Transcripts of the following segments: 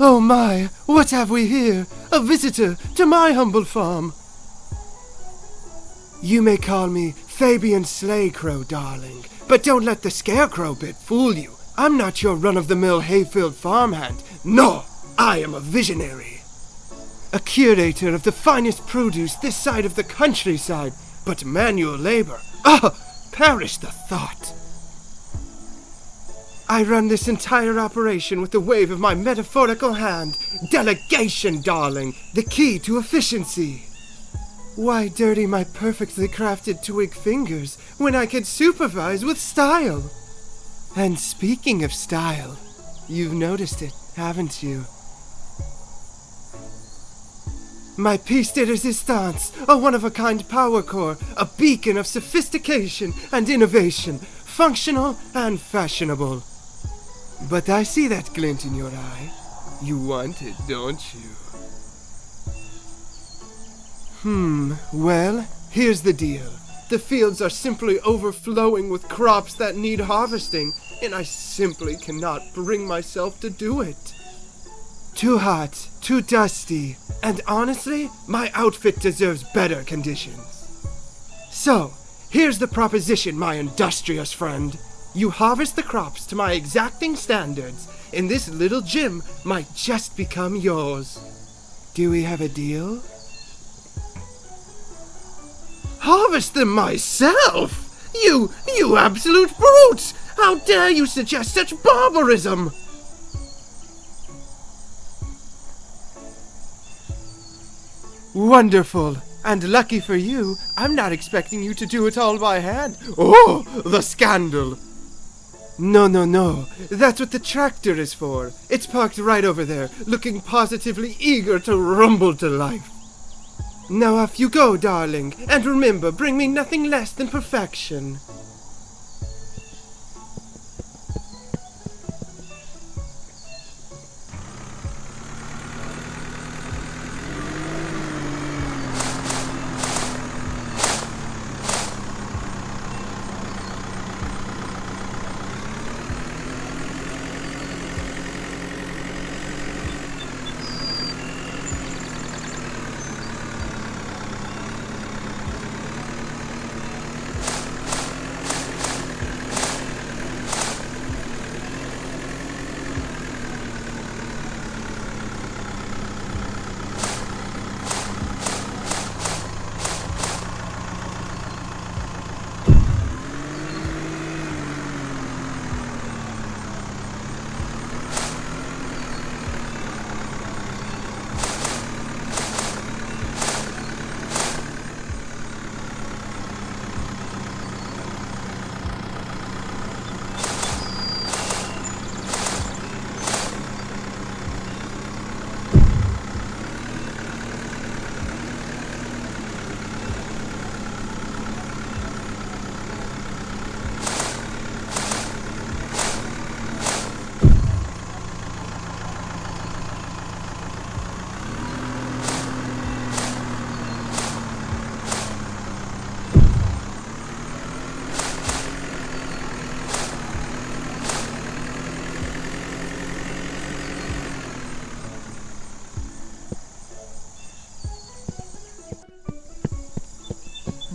Oh my, what have we here? A visitor to my humble farm. You may call me Fabian Slaycrow, darling, but don't let the scarecrow bit fool you. I'm not your run-of-the-mill hayfield farmhand. No, I am a visionary. A curator of the finest produce this side of the countryside, but manual labor. Perish the thought. I run this entire operation with the wave of my metaphorical hand. Delegation, darling, the key to efficiency. Why dirty my perfectly crafted twig fingers when I could supervise with style? And speaking of style, you've noticed it, haven't you? My piece de resistance, a one-of-a-kind power core, a beacon of sophistication and innovation, functional and fashionable. But I see that glint in your eye. You want it, don't you? Well, here's the deal. The fields are simply overflowing with crops that need harvesting, and I simply cannot bring myself to do it. Too hot, too dusty, and honestly, my outfit deserves better conditions. So, here's the proposition, my industrious friend. You harvest the crops to my exacting standards, and this little gym might just become yours. Do we have a deal? Harvest them myself? You absolute brute! How dare you suggest such barbarism? Wonderful. And lucky for you, I'm not expecting you to do it all by hand. Oh, the scandal! No. That's what the tractor is for. It's parked right over there, looking positively eager to rumble to life. Now off you go, darling, and remember, bring me nothing less than perfection.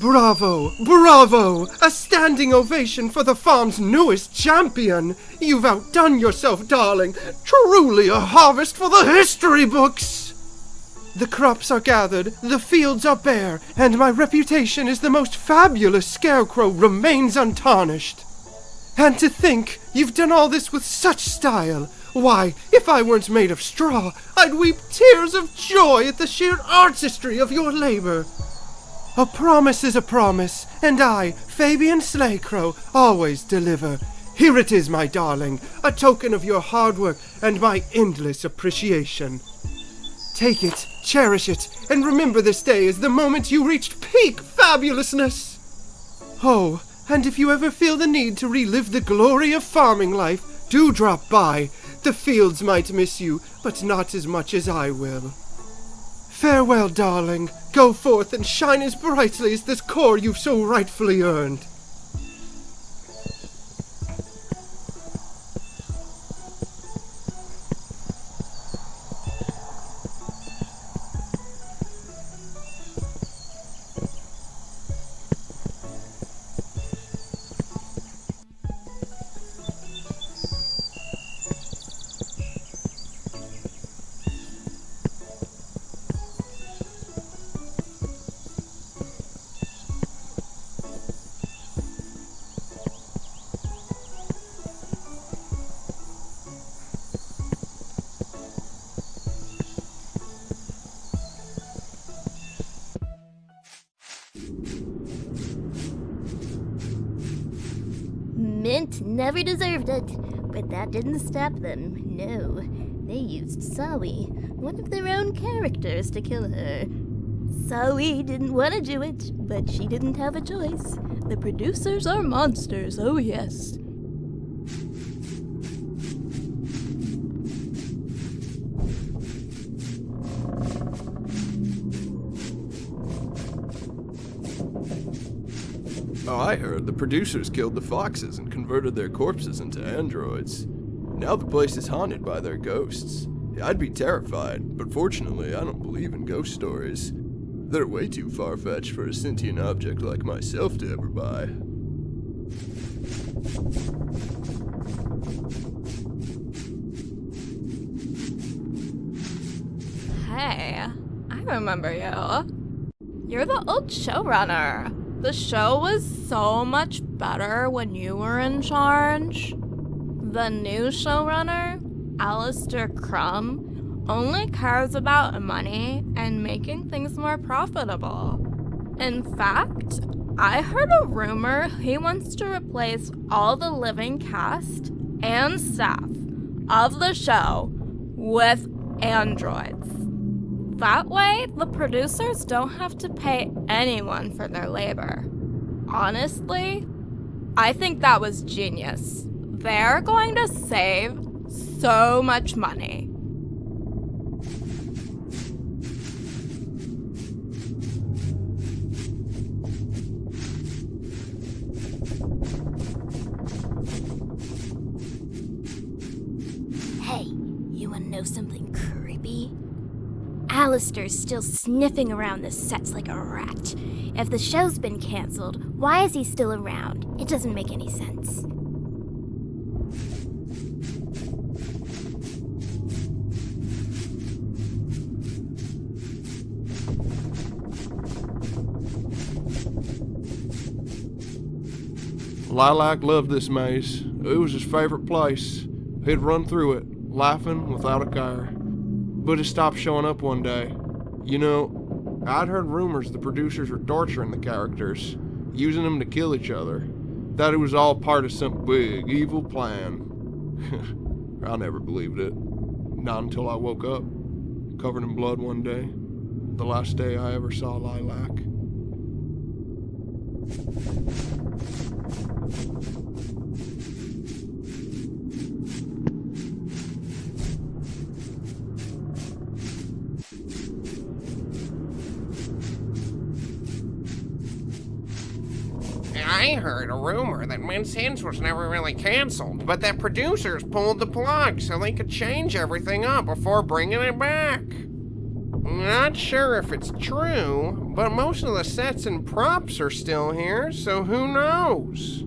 Bravo! A standing ovation for the farm's newest champion! You've outdone yourself, darling! Truly a harvest for the history books! The crops are gathered, the fields are bare, and my reputation as the most fabulous scarecrow remains untarnished. And to think you've done all this with such style! Why, if I weren't made of straw, I'd weep tears of joy at the sheer artistry of your labor. A promise is a promise, and I, Fabian Slaycrow, always deliver. Here it is, my darling, a token of your hard work and my endless appreciation. Take it, cherish it, and remember this day as the moment you reached peak fabulousness. Oh, and if you ever feel the need to relive the glory of farming life, do drop by. The fields might miss you, but not as much as I will. Farewell, darling. Go forth and shine as brightly as this core you've so rightfully earned. Mint never deserved it, but that didn't stop them, no. They used Sawi, one of their own characters, to kill her. Sawi didn't want to do it, but she didn't have a choice. The producers are monsters, oh yes. Oh, I heard the producers killed the foxes and converted their corpses into androids. Now the place is haunted by their ghosts. I'd be terrified, but fortunately I don't believe in ghost stories. They're way too far-fetched for a sentient object like myself to ever buy. Hey, I remember you. You're the old showrunner. The show was so much better when you were in charge. The new showrunner, Alistair Crumb, only cares about money and making things more profitable. In fact, I heard a rumor he wants to replace all the living cast and staff of the show with androids. That way, the producers don't have to pay anyone for their labor. Honestly, I think that was genius. They're going to save so much money. Hey, you wanna know something creepy? Alistair's still sniffing around the sets like a rat. If the show's been canceled, why is he still around? It doesn't make any sense. Lilac loved this maze. It was his favorite place. He'd run through it, laughing without a care. But it stopped showing up one day. You know, I'd heard rumors the producers were torturing the characters, using them to kill each other. That it was all part of some big, evil plan. I never believed it. Not until I woke up, covered in blood one day. The last day I ever saw Lilac. I heard a rumor that Mint's Hints was never really canceled, but that producers pulled the plug so they could change everything up before bringing it back. Not sure if it's true, but most of the sets and props are still here, so who knows?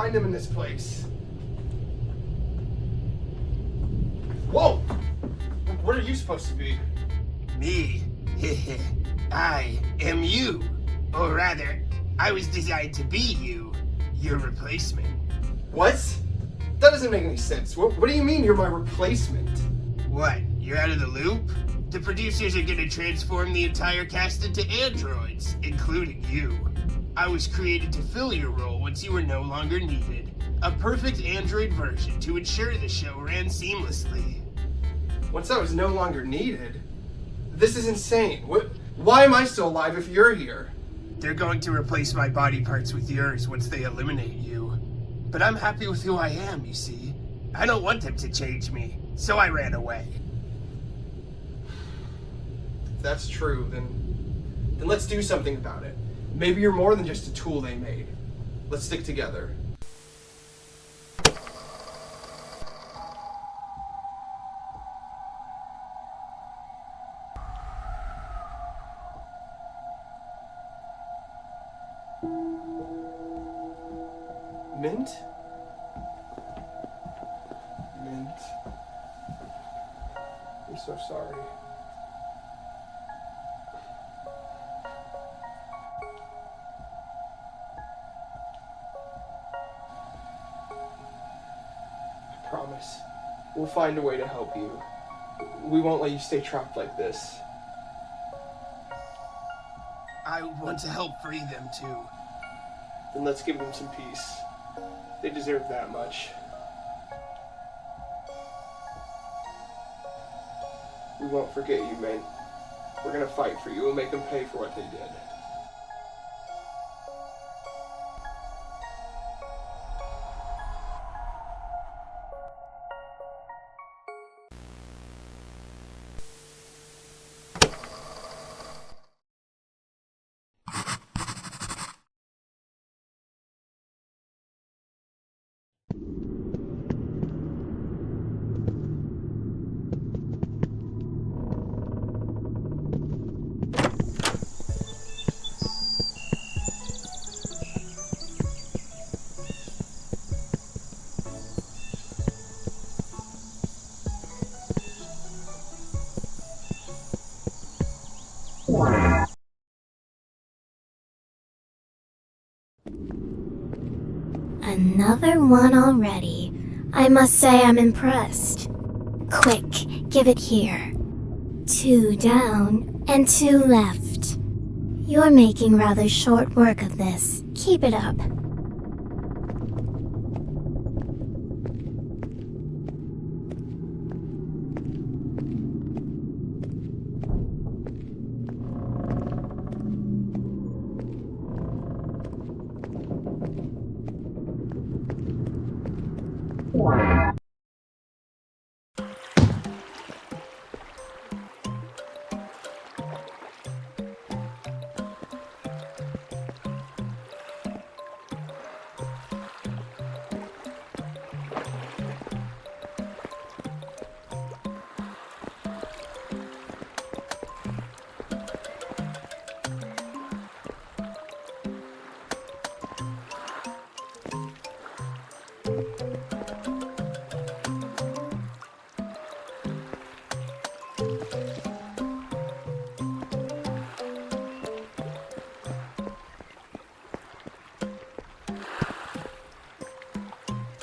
find him in this place. Whoa! What are you supposed to be? Me? I am you. Or rather, I was designed to be you. Your replacement. What? That doesn't make any sense. What do you mean you're my replacement? What? You're out of the loop? The producers are gonna transform the entire cast into androids, including you. I was created to fill your role once you were no longer needed. A perfect android version to ensure the show ran seamlessly. Once I was no longer needed? This is insane. Why am I still alive if you're here? They're going to replace my body parts with yours once they eliminate you. But I'm happy with who I am, you see. I don't want them to change me, so I ran away. If that's true, then let's do something about it. Maybe you're more than just a tool they made. Let's stick together. Mint? Mint. I'm so sorry. I promise. We'll find a way to help you. We won't let you stay trapped like this. I want to help free them too. Then let's give them some peace. They deserve that much. We won't forget you, Mint. We're gonna fight for you. We'll make them pay for what they did. Another one already. I must say I'm impressed. Quick, give it here. 2 down and 2 left. You're making rather short work of this. Keep it up.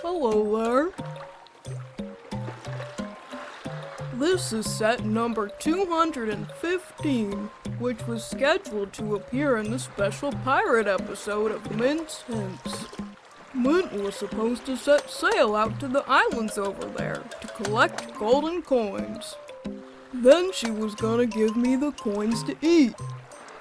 Hello there. This is set number 215, which was scheduled to appear in the special pirate episode of Mint's Hints. Mint was supposed to set sail out to the islands over there to collect golden coins. Then she was gonna give me the coins to eat.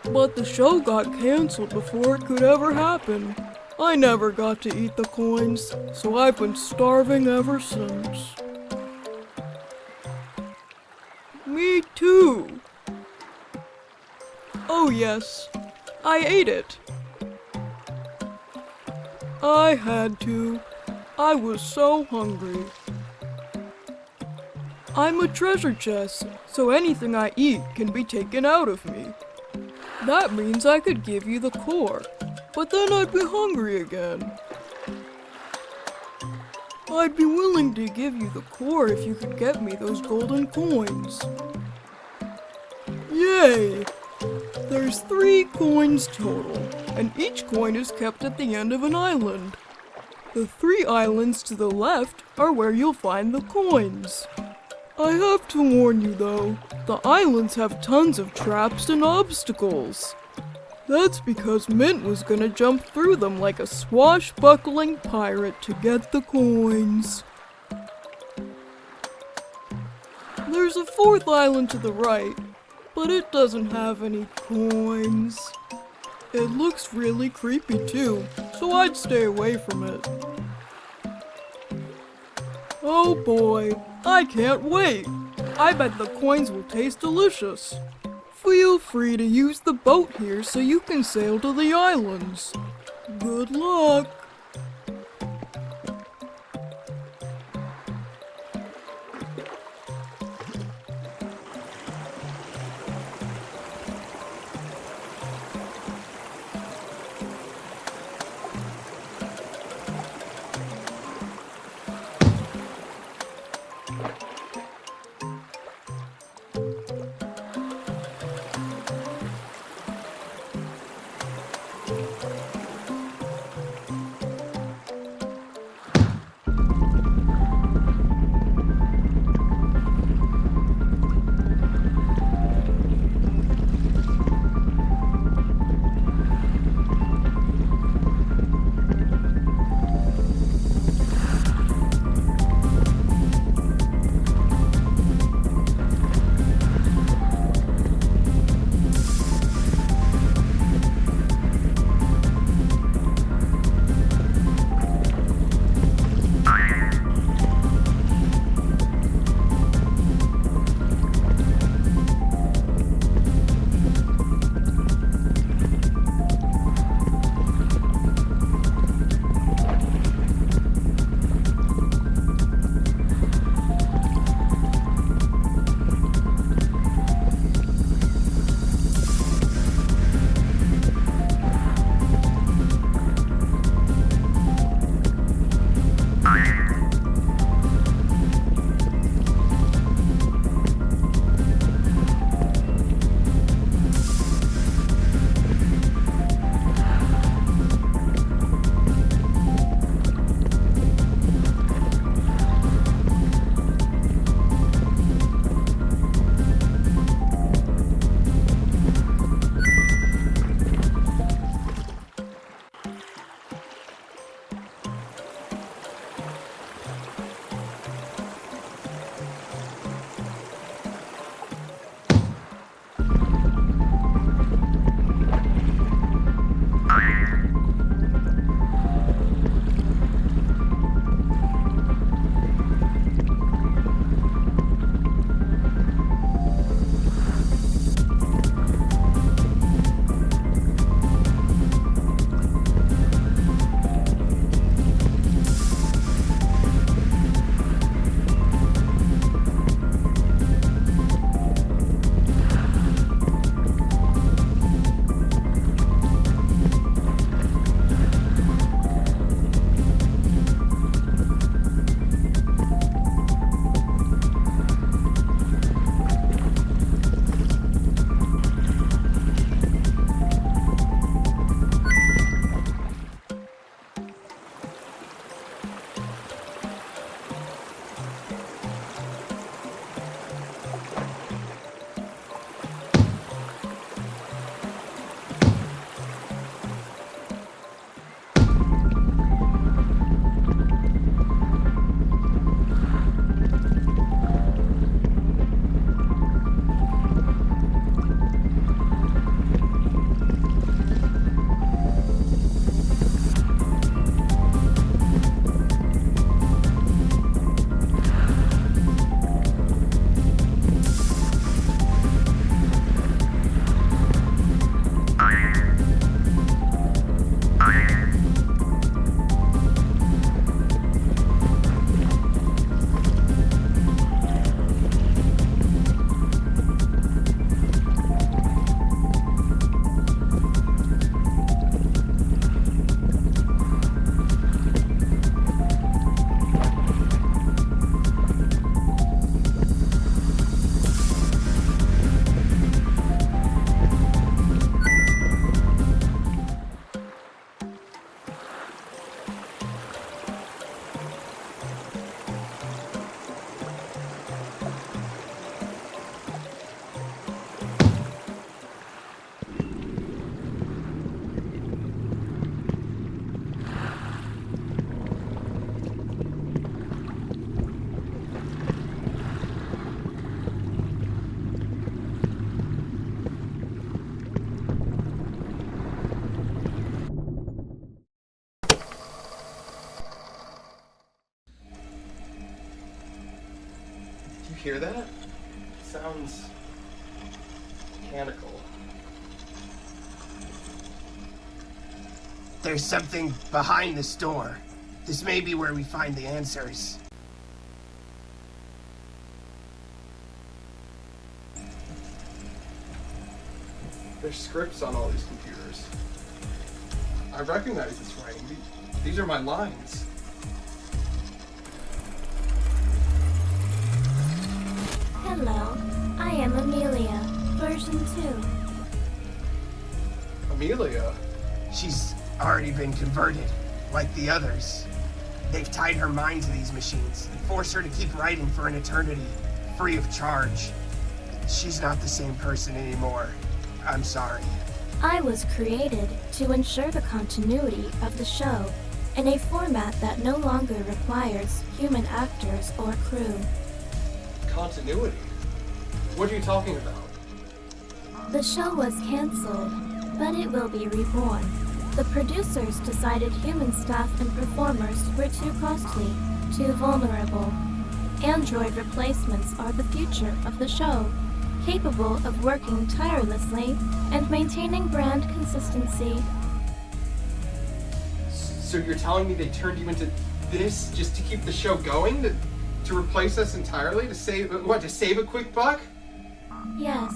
But the show got canceled before it could ever happen. I never got to eat the coins, so I've been starving ever since. Me too. Oh yes, I ate it. I had to. I was so hungry. I'm a treasure chest, so anything I eat can be taken out of me. That means I could give you the core, but then I'd be hungry again. I'd be willing to give you the core if you could get me those golden coins. Yay! There's 3 coins total, and each coin is kept at the end of an island. The 3 islands to the left are where you'll find the coins. I have to warn you though, the islands have tons of traps and obstacles. That's because Mint was gonna jump through them like a swashbuckling pirate to get the coins. There's a 4th island to the right, but it doesn't have any coins. It looks really creepy too, so I'd stay away from it. Oh boy, I can't wait! I bet the coins will taste delicious. Feel free to use the boat here so you can sail to the islands. Good luck! hear that? It sounds mechanical. There's something behind this door. This may be where we find the answers. There's scripts on all these computers. I recognize this writing. These are my lines. Hello, I am Amelia, version 2. Amelia? She's already been converted, like the others. They've tied her mind to these machines and forced her to keep writing for an eternity, free of charge. She's not the same person anymore. I'm sorry. I was created to ensure the continuity of the show in a format that no longer requires human actors or crew. Continuity? What are you talking about? The show was canceled, but it will be reborn. The producers decided human staff and performers were too costly, too vulnerable. Android replacements are the future of the show, capable of working tirelessly and maintaining brand consistency. So you're telling me they turned you into this just to keep the show going? To replace us entirely? To save a quick buck? Yes,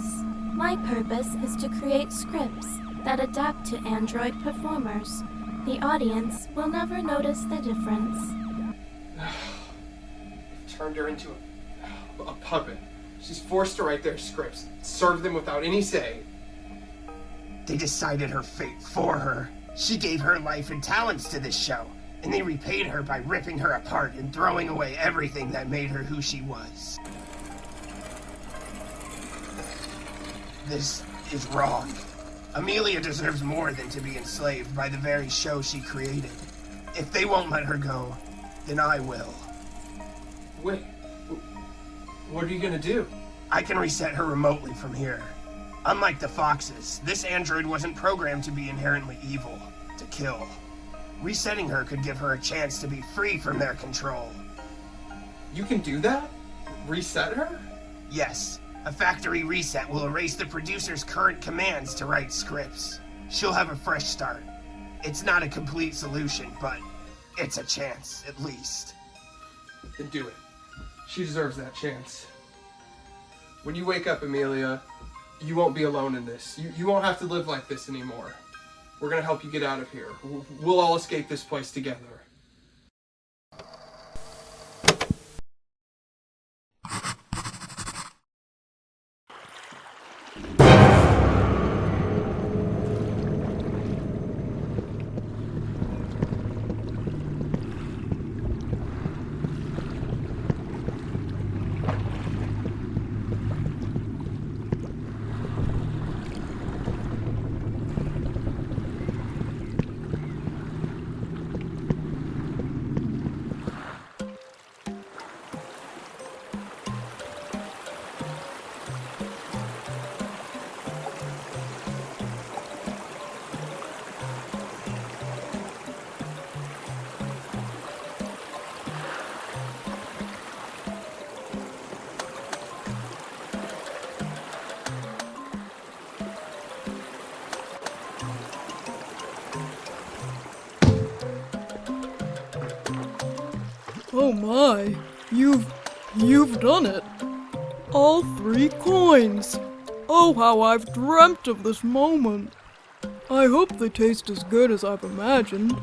my purpose is to create scripts that adapt to Android performers. The audience will never notice the difference. Turned her into a puppet. She's forced to write their scripts, serve them without any say. They decided her fate for her. She gave her life and talents to this show, and they repaid her by ripping her apart and throwing away everything that made her who she was. This is wrong. Amelia deserves more than to be enslaved by the very show she created. If they won't let her go, then I will. Wait, what are you gonna do? I can reset her remotely from here. Unlike the Foxes, this android wasn't programmed to be inherently evil, to kill. Resetting her could give her a chance to be free from their control. You can do that? Reset her? Yes, a factory reset will erase the producer's current commands to write scripts. She'll have a fresh start. It's not a complete solution, but it's a chance, at least. Then do it. She deserves that chance. When you wake up, Amelia, you won't be alone in this. You won't have to live like this anymore. We're gonna help you get out of here. We'll all escape this place together. Oh my, you've done it. All 3 coins. Oh, how I've dreamt of this moment. I hope they taste as good as I've imagined.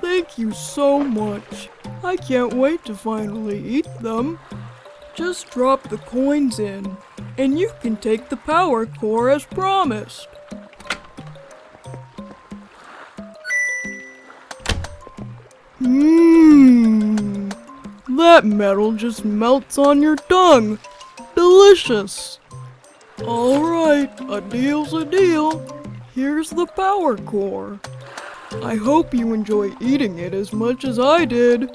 Thank you so much. I can't wait to finally eat them. Just drop the coins in, and you can take the power core as promised. Mmm, that metal just melts on your tongue. Delicious. Alright, a deal's a deal. Here's the power core. I hope you enjoy eating it as much as I did.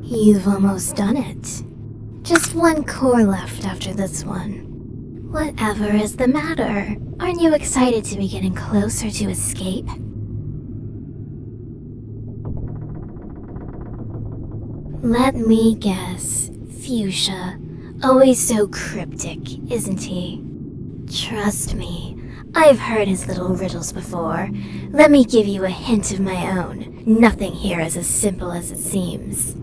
You've almost done it. Just 1 core left after this one. Whatever is the matter? Aren't you excited to be getting closer to escape? Let me guess. Fuchsia. Always so cryptic, isn't he? Trust me, I've heard his little riddles before. Let me give you a hint of my own. Nothing here is as simple as it seems.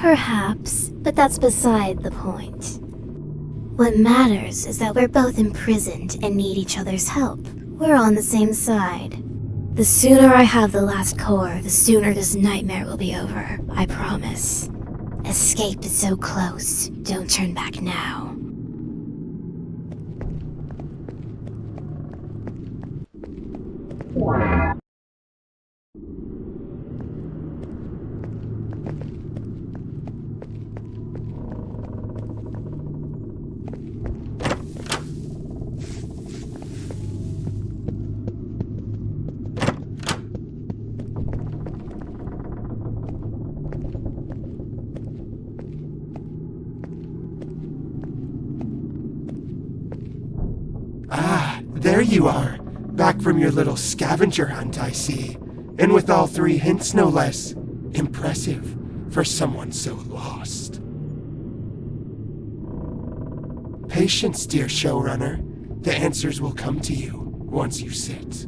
Perhaps, but that's beside the point. What matters is that we're both imprisoned and need each other's help. We're on the same side. The sooner I have the last core, the sooner this nightmare will be over, I promise. Escape is so close. Don't turn back now. There you are, back from your little scavenger hunt, I see. And with all 3 hints, no less. Impressive for someone so lost. Patience, dear showrunner. The answers will come to you once you sit.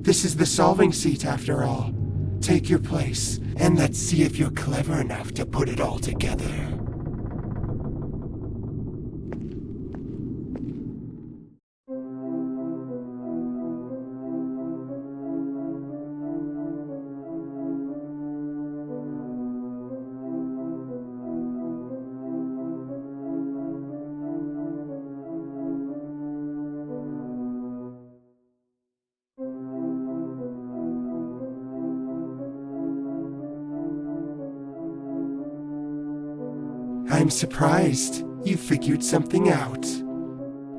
This is the solving seat, after all. Take your place, and let's see if you're clever enough to put it all together. I'm surprised you figured something out.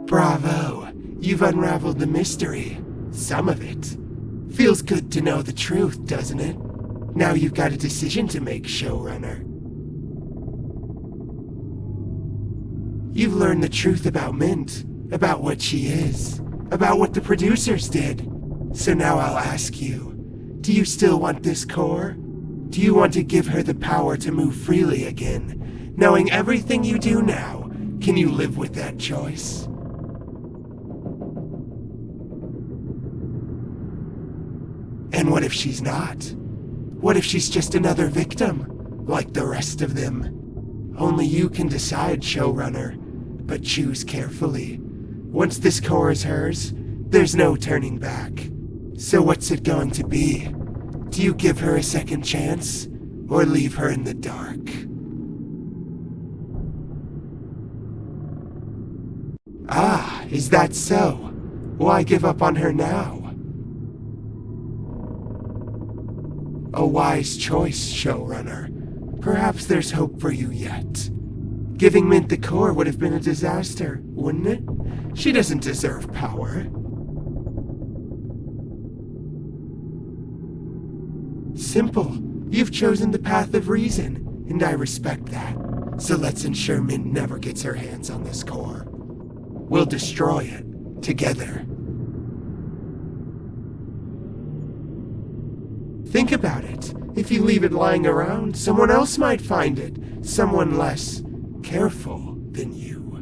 Bravo! You've unraveled the mystery. Some of it. Feels good to know the truth, doesn't it? Now you've got a decision to make, showrunner. You've learned the truth about Mint, about what she is, about what the producers did. So now I'll ask you, do you still want this core? Do you want to give her the power to move freely again? Knowing everything you do now, can you live with that choice? And what if she's not? What if she's just another victim, like the rest of them? Only you can decide, showrunner, but choose carefully. Once this core is hers, there's no turning back. So what's it going to be? Do you give her a second chance, or leave her in the dark? Ah, is that so? Why give up on her now? A wise choice, showrunner. Perhaps there's hope for you yet. Giving Mint the core would have been a disaster, wouldn't it? She doesn't deserve power. Simple. You've chosen the path of reason, and I respect that. So let's ensure Mint never gets her hands on this core. We'll destroy it, together. Think about it. If you leave it lying around, someone else might find it. Someone less careful than you.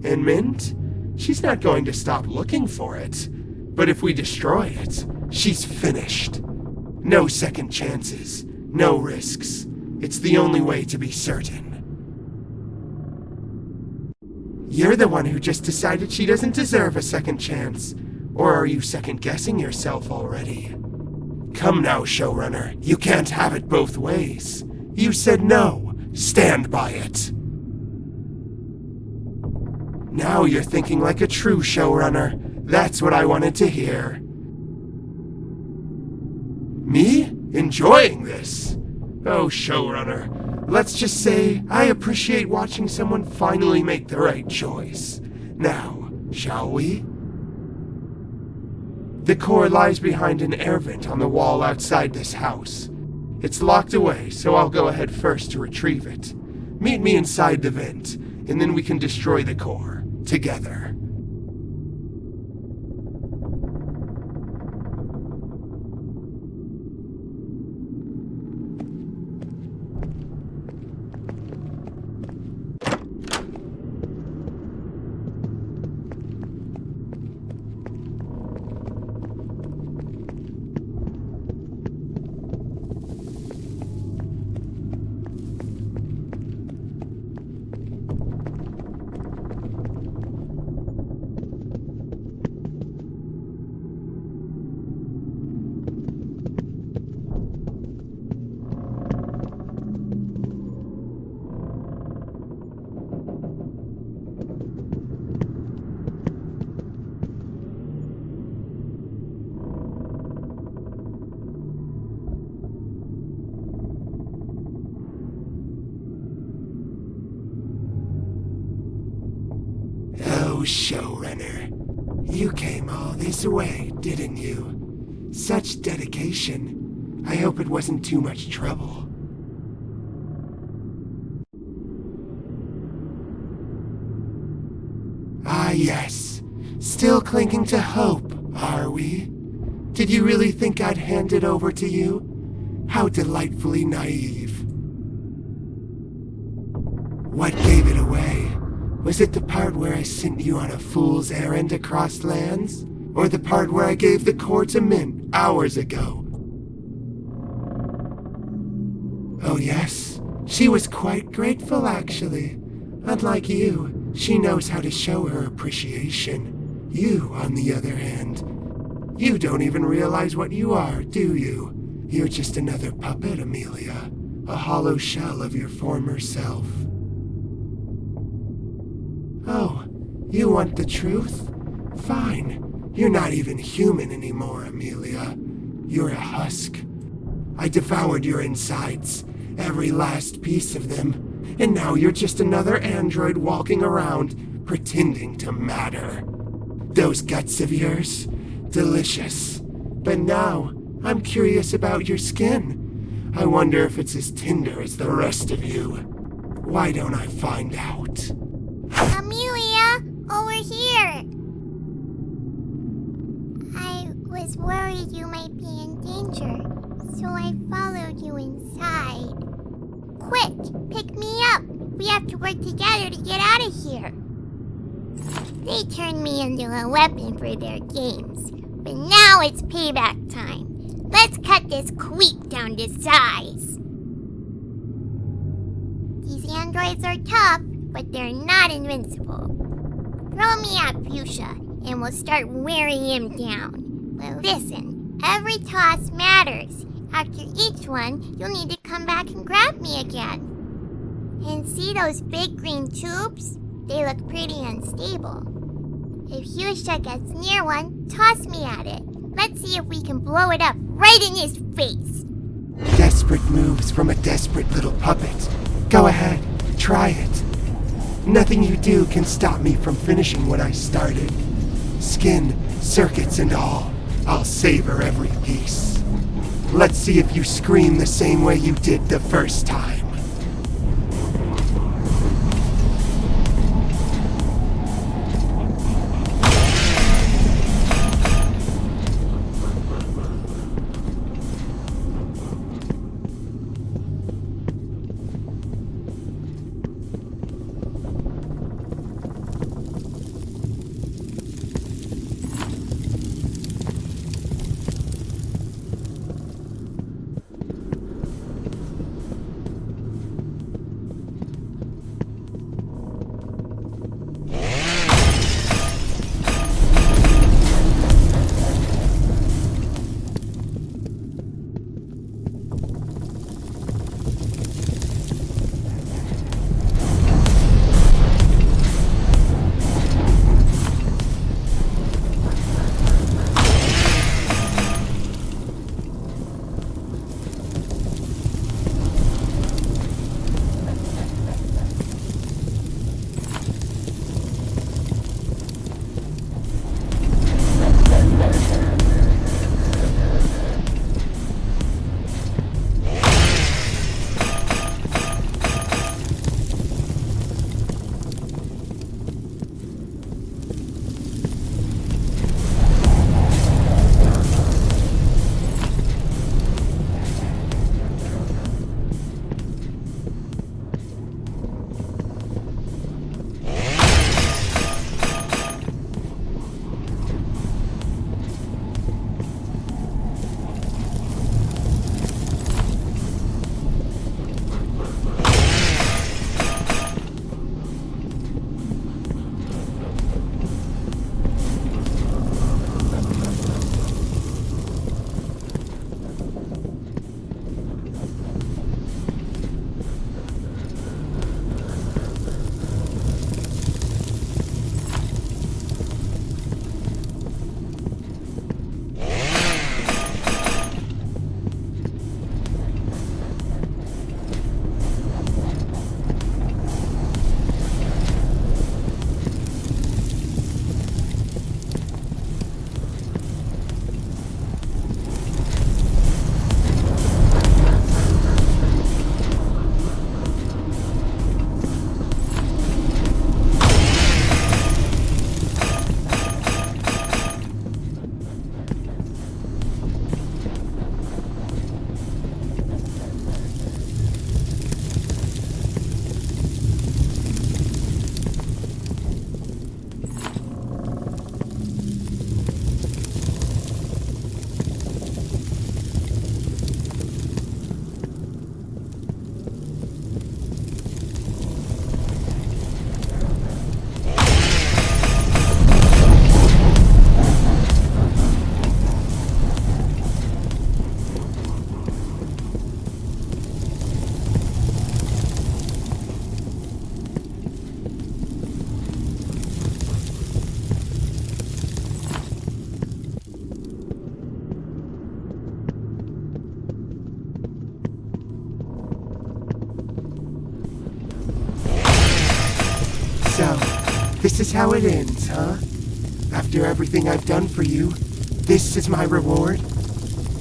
And Mint? She's not going to stop looking for it. But if we destroy it, she's finished. No second chances, no risks. It's the only way to be certain. You're the one who just decided she doesn't deserve a second chance. Or are you second-guessing yourself already? Come now, showrunner. You can't have it both ways. You said no. Stand by it. Now you're thinking like a true showrunner. That's what I wanted to hear. Me? Enjoying this? Oh, showrunner. Let's just say I appreciate watching someone finally make the right choice. Now, shall we? The core lies behind an air vent on the wall outside this house. It's locked away, so I'll go ahead first to retrieve it. Meet me inside the vent, and then we can destroy the core, together. Oh, showrunner. You came all this way, didn't you? Such dedication. I hope it wasn't too much trouble. Ah, yes. Still clinging to hope, are we? Did you really think I'd hand it over to you? How delightfully naive. What gave it away? Was it the part where I sent you on a fool's errand across lands? Or the part where I gave the core to Mint hours ago? Oh yes, she was quite grateful actually. Unlike you, she knows how to show her appreciation. You, on the other hand, you don't even realize what you are, do you? You're just another puppet, Amelia. A hollow shell of your former self. Oh, you want the truth? Fine. You're not even human anymore, Amelia. You're a husk. I devoured your insides, every last piece of them, and now you're just another android walking around, pretending to matter. Those guts of yours? Delicious. But now, I'm curious about your skin. I wonder if it's as tender as the rest of you. Why don't I find out? Amelia, over here! I was worried you might be in danger, so I followed you inside. Quick, pick me up! We have to work together to get out of here. They turned me into a weapon for their games, but now it's payback time. Let's cut this queep down to size. These androids are tough, but they're not invincible. Throw me at Fuchsia, and we'll start wearing him down. But listen, every toss matters. After each one, you'll need to come back and grab me again. And see those big green tubes? They look pretty unstable. If Fuchsia gets near one, toss me at it. Let's see if we can blow it up right in his face. Desperate moves from a desperate little puppet. Go ahead, try it. Nothing you do can stop me from finishing what I started. Skin, circuits, and all. I'll savor every piece. Let's see if you scream the same way you did the first time. how it ends, huh? After everything I've done for you, this is my reward?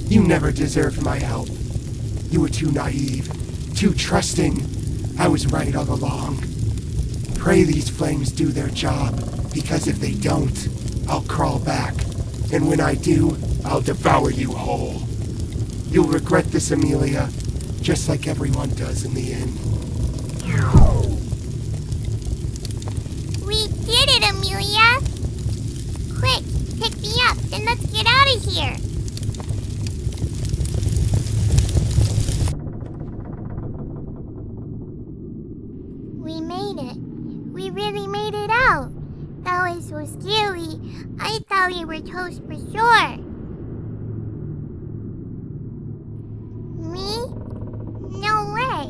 You never deserved my help. You were too naive, too trusting. I was right all along. Pray these flames do their job, because if they don't, I'll crawl back. And when I do, I'll devour you whole. You'll regret this, Amelia, just like everyone does in the end. We did it, Amelia! Quick, pick me up, then let's get out of here! We made it. We really made it out. That was so scary. I thought we were toast for sure. Me? No way.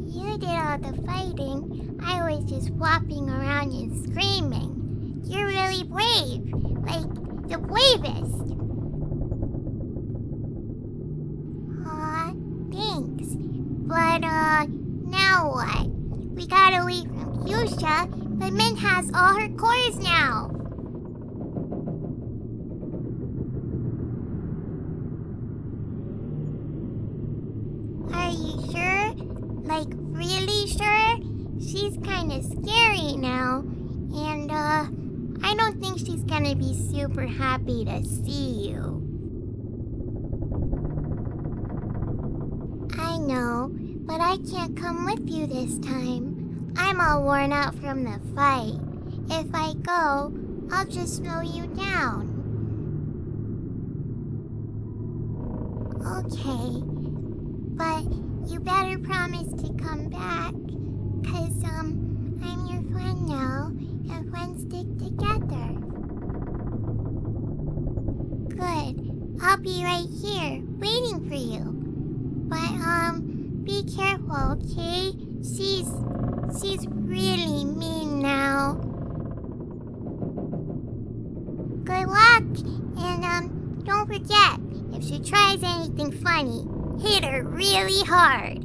You did all the fighting. I was just flopping around and screaming. You're really brave. Like, the bravest. Aw, thanks. But, now what? We got away from Fuchsia, but Mint has all her cores now. Are you sure? Like, really sure? She's kinda scary now, and, I don't think she's gonna be super happy to see you. I know, but I can't come with you this time. I'm all worn out from the fight. If I go, I'll just slow you down. Okay, but you better promise to come back, 'cause, I'm your friend now, and friends stick together. Good, I'll be right here, waiting for you. But, be careful, okay? She's really mean now. Good luck, and, don't forget, if she tries anything funny, hit her really hard.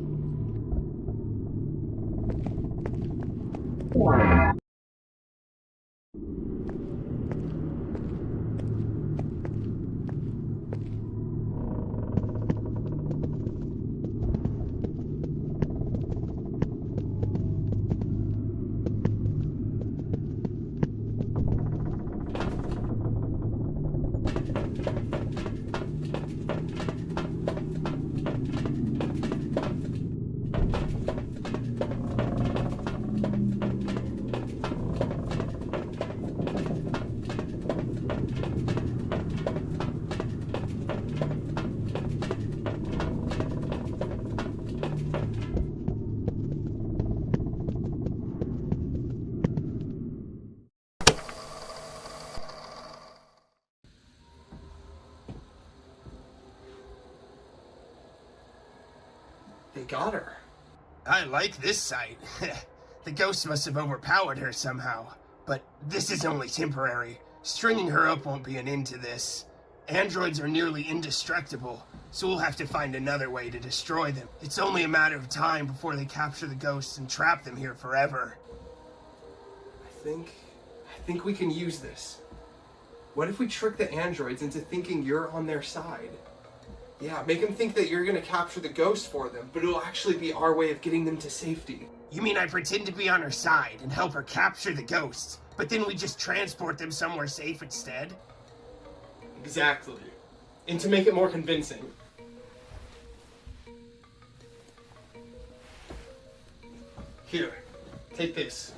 They got her. I like this site. The ghost must have overpowered her somehow. But this is only temporary. Stringing her up won't be an end to this. Androids are nearly indestructible, so we'll have to find another way to destroy them. It's only a matter of time before they capture the ghosts and trap them here forever. I think we can use this. What if we trick the androids into thinking you're on their side? Yeah, make them think that you're gonna capture the ghost for them, but it'll actually be our way of getting them to safety. You mean I pretend to be on her side and help her capture the ghosts, but then we just transport them somewhere safe instead? Exactly. And to make it more convincing. Here, take this.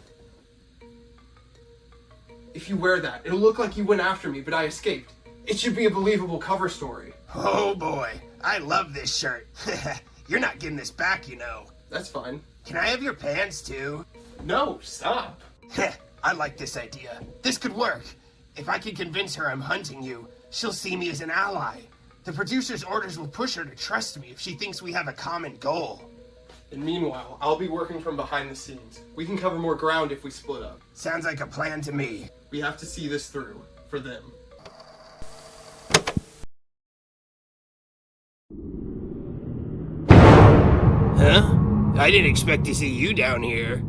If you wear that, it'll look like you went after me, but I escaped. It should be a believable cover story. Oh boy, I love this shirt. You're not getting this back, you know. That's fine. Can I have your pants too? No, stop. I like this idea. This could work. If I can convince her I'm hunting you, she'll see me as an ally. The producer's orders will push her to trust me if she thinks we have a common goal. And meanwhile, I'll be working from behind the scenes. We can cover more ground if we split up. Sounds like a plan to me. We have to see this through, for them. Huh? I didn't expect to see you down here.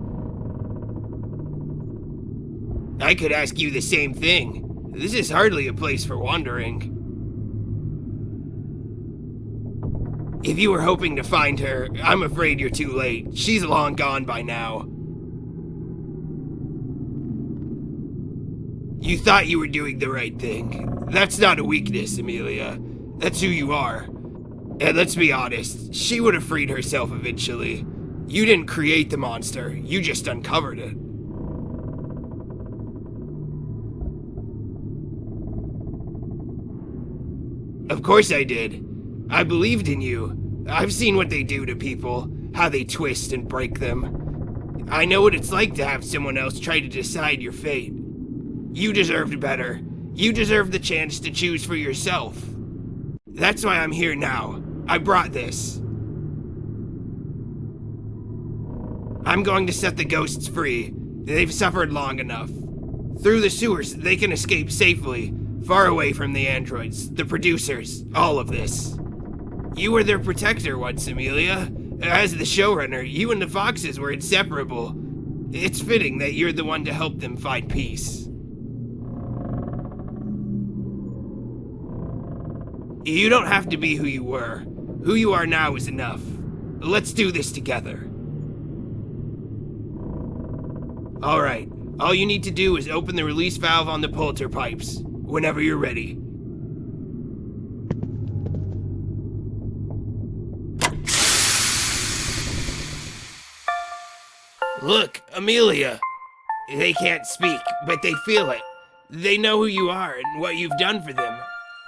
I could ask you the same thing. This is hardly a place for wandering. If you were hoping to find her, I'm afraid you're too late. She's long gone by now. You thought you were doing the right thing. That's not a weakness, Amelia. That's who you are. And let's be honest, she would have freed herself eventually. You didn't create the monster, you just uncovered it. Of course I did. I believed in you. I've seen what they do to people, how they twist and break them. I know what it's like to have someone else try to decide your fate. You deserved better. You deserve the chance to choose for yourself. That's why I'm here now. I brought this. I'm going to set the ghosts free. They've suffered long enough. Through the sewers, they can escape safely, far away from the androids, the producers, all of this. You were their protector once, Amelia. As the showrunner, you and the Foxes were inseparable. It's fitting that you're the one to help them find peace. You don't have to be who you were. Who you are now is enough. Let's do this together. Alright, all you need to do is open the release valve on the polter pipes, whenever you're ready. Look, Amelia. They can't speak, but they feel it. They know who you are and what you've done for them.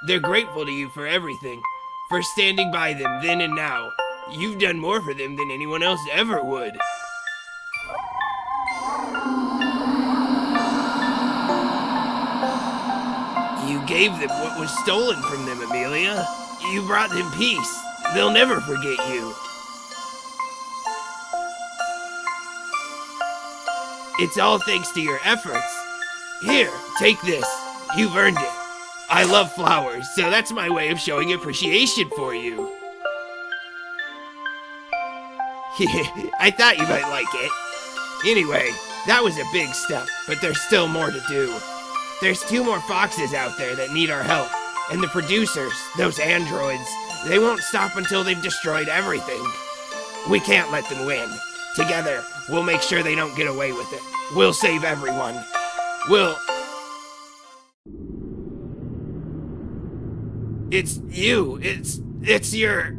They're grateful to you for everything, for standing by them then and now. You've done more for them than anyone else ever would. You gave them what was stolen from them, Amelia. You brought them peace. They'll never forget you. It's all thanks to your efforts. Here, take this. You've earned it. I love flowers, so that's my way of showing appreciation for you. I thought you might like it. Anyway, that was a big step, but there's still more to do. There's 2 more Foxes out there that need our help, and the producers, those androids, they won't stop until they've destroyed everything. We can't let them win. Together, we'll make sure they don't get away with it. We'll save everyone. It's you. It's your...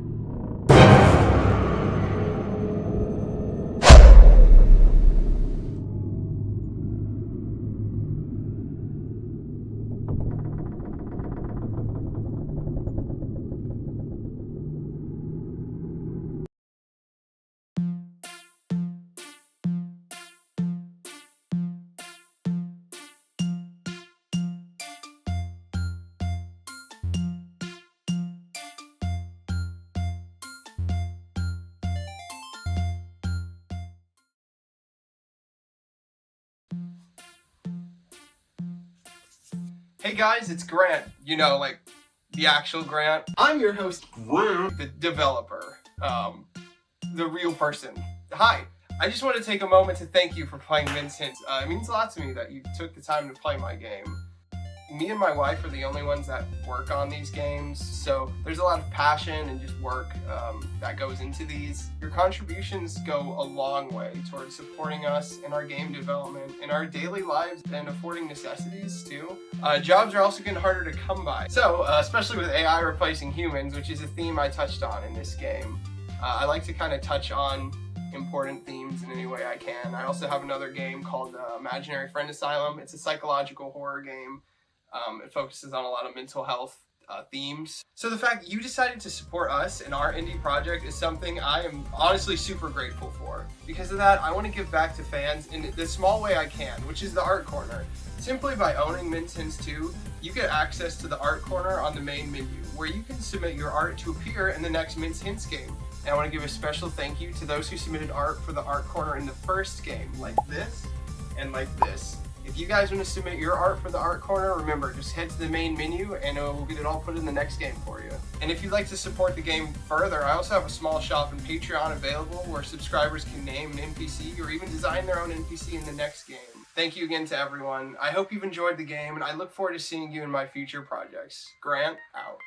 Hey guys, it's Grant. You know, like, the actual Grant. I'm your host, Grant, the developer. The real person. Hi. I just want to take a moment to thank you for playing Mince Hints. It means a lot to me that you took the time to play my game. Me and my wife are the only ones that work on these games, so there's a lot of passion and just work that goes into these. Your contributions go a long way towards supporting us in our game development, in our daily lives, and affording necessities too. Jobs are also getting harder to come by. So, especially with AI replacing humans, which is a theme I touched on in this game, I like to kind of touch on important themes in any way I can. I also have another game called Imaginary Friend Asylum. It's a psychological horror game. It focuses on a lot of mental health themes. So the fact you decided to support us in our indie project is something I am honestly super grateful for. Because of that, I want to give back to fans in the small way I can, which is the Art Corner. Simply by owning Mince Hints 2, you get access to the Art Corner on the main menu, where you can submit your art to appear in the next Mince Hints game. And I want to give a special thank you to those who submitted art for the Art Corner in the first game, like this and like this. If you guys want to submit your art for the art corner, remember, just head to the main menu and we'll get it all put in the next game for you. And if you'd like to support the game further, I also have a small shop in Patreon available where subscribers can name an NPC or even design their own NPC in the next game. Thank you again to everyone. I hope you've enjoyed the game, and I look forward to seeing you in my future projects. Grant, out.